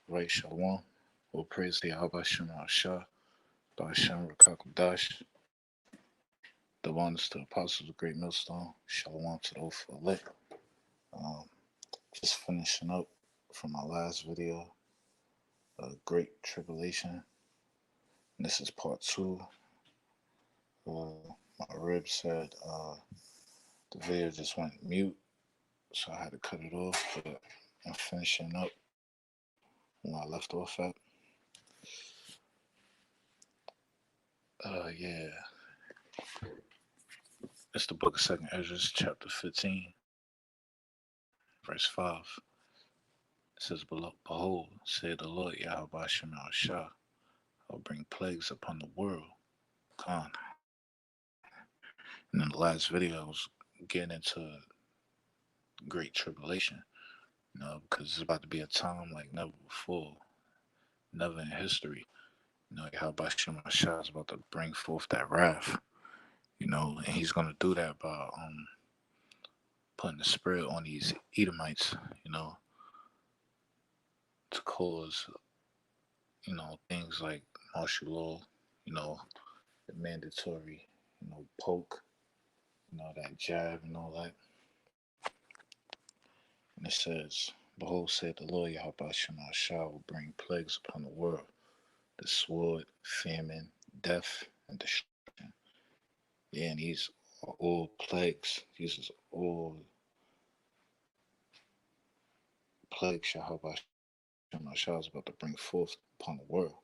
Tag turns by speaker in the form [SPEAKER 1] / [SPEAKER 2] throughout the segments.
[SPEAKER 1] Right, Shalom. All praise to YAHAWASHI, BAHASHAM, QADASH. The ones to the apostles of the Great Millstone. Shalom to those for lit. Um, just finishing up from my last video, Great Tribulation. And this is part two. My rib said the video just went mute, so I had to cut it off. But I'm finishing up where I left off at. Yeah. It's the book of 2nd Ezra, chapter 15, verse 5. It says, Behold, said the Lord Yahweh Shah, I'll bring plagues upon the world. Khan. And in the last video, I was getting into Great Tribulation, because it's about to be a time like never before, never in history. Yahweh Shah is about to bring forth that wrath, and he's going to do that by putting the spirit on these Edomites, to cause, things like martial law, the mandatory, poke, that jab and all that. And it says, Behold, said the Lord Yahweh Shah will bring plagues upon the world, the sword, famine, death, and destruction. Yeah, and these are all plagues. These are all plagues Yahweh Shah is about to bring forth upon the world,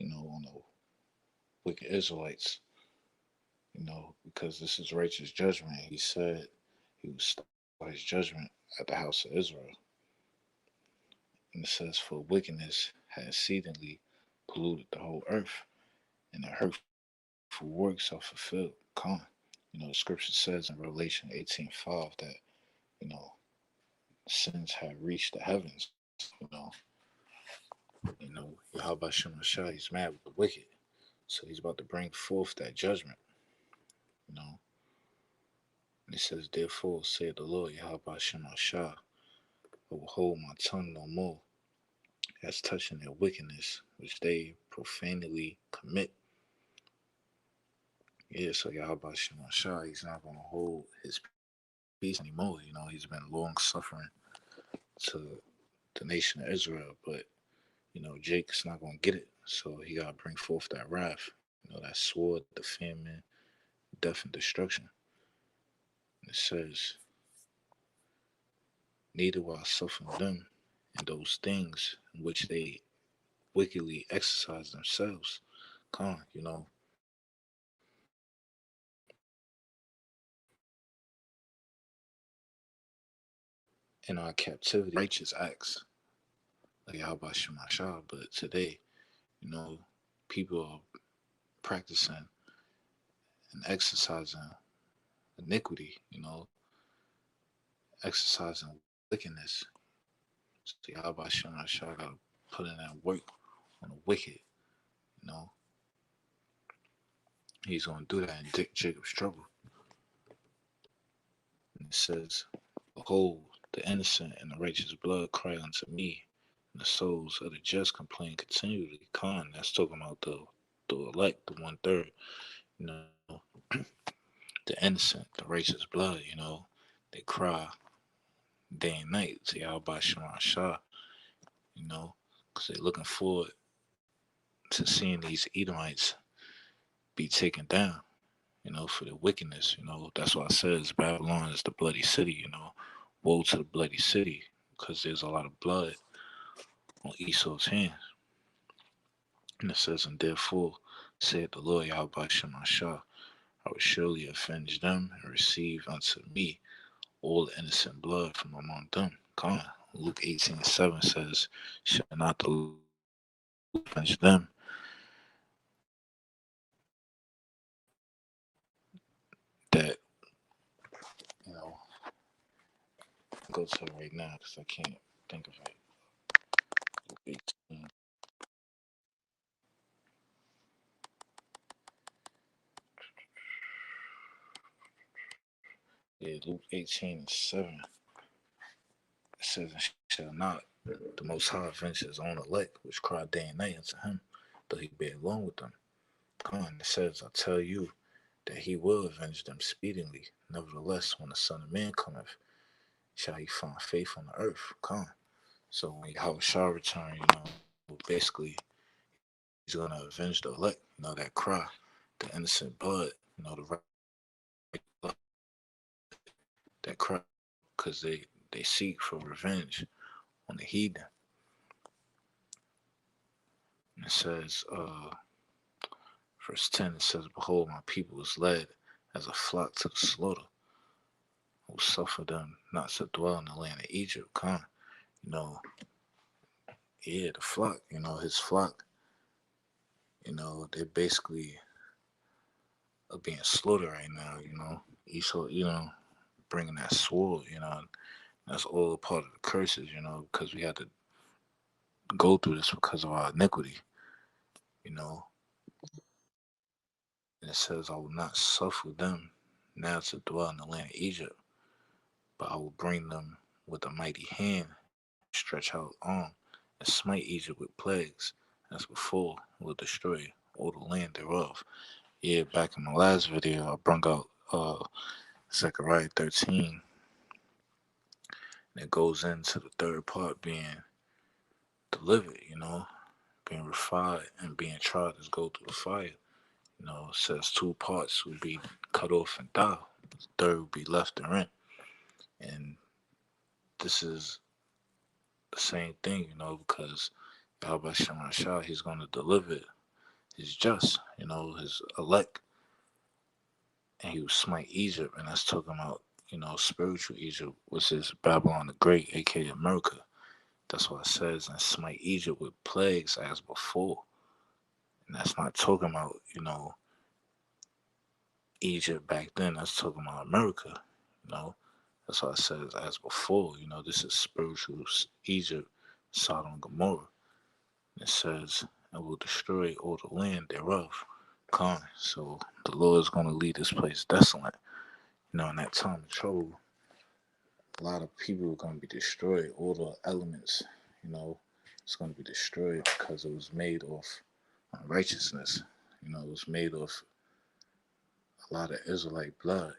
[SPEAKER 1] on the wicked Israelites, because this is righteous judgment. He said he would start his judgment at the house of Israel. And it says, For wickedness has exceedingly polluted the whole earth, and the hurtful works are fulfilled. Come. The scripture says in Revelation 18:5 that, sins have reached the heavens. Yahweh Shemashah, he's mad with the wicked. So he's about to bring forth that judgment. And it says, Therefore, said the Lord Yahweh Shemashah, I will hold my tongue no more, as touching their wickedness, which they profanely commit. Yeah, so Yahweh Shemashah, he's not going to hold his peace anymore. He's been long suffering to the nation of Israel, but Jacob's not going to get it. So he got to bring forth that wrath, that sword, the famine, death, and destruction. And it says, Neither will I suffer them and those things in which they wickedly exercise themselves. Come, in our captivity, righteous acts, like Yahweh Shemashah, but today, people are practicing and exercising iniquity, exercising wickedness. So Yahweh Shemashah got to put in that work on the wicked, you know. He's going to do that in Jacob's trouble. And it says, Behold, the innocent and the righteous blood cry unto me, and the souls of the just complain continually. Khan, that's talking about the elect, the 1/3, you know, the innocent, the righteous blood, they cry day and night to Yahweh Shah, because they're looking forward to seeing these Edomites be taken down, for their wickedness. That's why I says Babylon is the bloody city, woe to the bloody city, because there's a lot of blood on Esau's hands. And it says, And therefore, said the Lord Yahweh Shah, I will surely avenge them and receive unto me all the innocent blood from among them. Come on. Luke 18:7 says, Shall not the Lord avenge them? That, go to it right now because I can't think of it. Luke 18. Yeah, Luke 18:7. It says, Shall not The Most High avenged his own elect, which cried day and night unto him, though he be alone with them. Khan, it says, I tell you that he will avenge them speedily. Nevertheless, when the Son of Man cometh, shall he find faith on the earth? Khan. So when Yahawashi return, basically he's gonna avenge the elect, that cry, the innocent blood, the right blood, that cry, because they seek for revenge on the heathen. And it says, verse 10, it says, Behold, my people is led as a flock to the slaughter. I will suffer them not to dwell in the land of Egypt. Khan, you know, the flock, his flock, they basically are being slaughtered right now, Esau, bringing that sword, that's all a part of the curses, because we had to go through this because of our iniquity, you know. And it says, I will not suffer them now to dwell in the land of Egypt, but I will bring them with a mighty hand, stretch out arm, and smite Egypt with plagues, as before, will destroy all the land thereof. Yeah, back in my last video, I brought out Zechariah 13, and it goes into the third part being delivered, being refined and being tried as go through the fire. It says two parts would be cut off and die. The third would be left and rent. And this is the same thing, because YAHAWASHI, he's going to deliver his just, his elect. And he will smite Egypt. And that's talking about, spiritual Egypt, which is Babylon the Great, aka America. That's what it says. And smite Egypt with plagues as before. And that's not talking about, Egypt back then. That's talking about America, That's why it says as before, this is spiritual Egypt, Sodom and Gomorrah. And it says, and will destroy all the land thereof. Con. So the Lord is going to lead this place desolate. In that time of trouble, a lot of people are going to be destroyed. All the elements, it's going to be destroyed because it was made of unrighteousness. It was made of a lot of Israelite blood.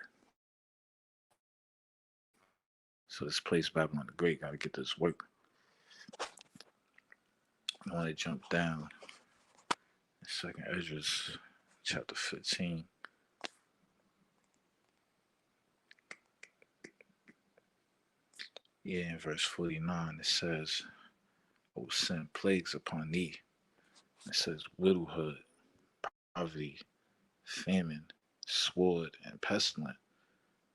[SPEAKER 1] So this place, Babylon the Great, got to get this work. I want to jump down. Second Ezra, chapter 15. Yeah, in verse 49, it says, I will send plagues upon thee. It says, widowhood, poverty, famine, sword, and pestilence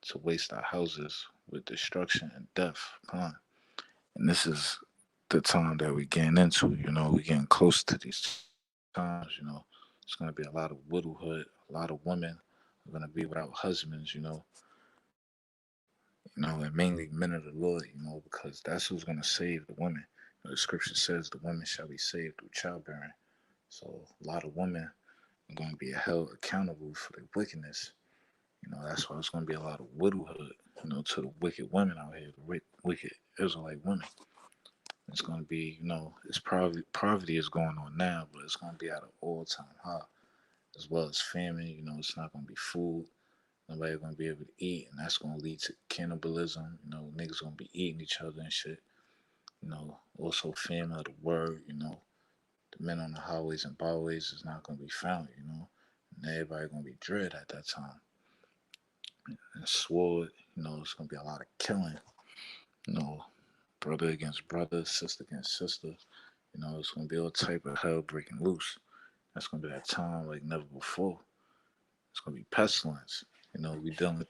[SPEAKER 1] to waste our houses with destruction and death. And this is the time that we're getting into, we're getting close to these times, It's going to be a lot of widowhood, a lot of women are going to be without husbands, and mainly men of the Lord, because that's who's going to save the women. The scripture says the women shall be saved through childbearing. So a lot of women are going to be held accountable for their wickedness. That's why it's going to be a lot of widowhood, to the wicked women out here, the wicked Israelite women. It's going to be, it's poverty is going on now, but it's going to be at an all-time high, as well as famine. It's not going to be food. Nobody's going to be able to eat, and that's going to lead to cannibalism. Niggas going to be eating each other and shit. Also famine of the word, the men on the highways and byways is not going to be found, and everybody going to be dread at that time. And sword, it's going to be a lot of killing, brother against brother, sister against sister. It's going to be all type of hell breaking loose. That's going to be that time like never before. It's going to be pestilence. We're going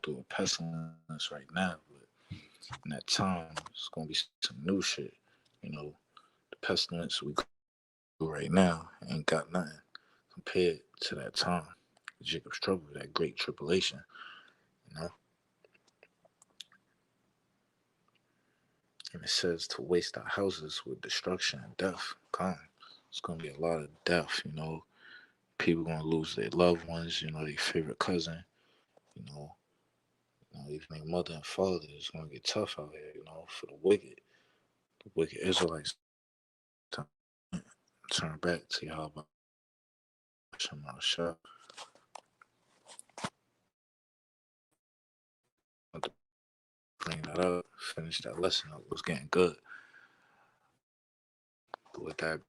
[SPEAKER 1] through a pestilence right now, but in that time, it's going to be some new shit. The pestilence we go through right now ain't got nothing compared to that time. Jacob's trouble, that great tribulation, And it says to waste our houses with destruction and death. Come. It's going to be a lot of death, People going to lose their loved ones, their favorite cousin, even their mother and father. It's going to get tough out here, for the wicked. wicked Israelites turn back to Yahweh. Bring that up, finish that lesson up. It was getting good. But with that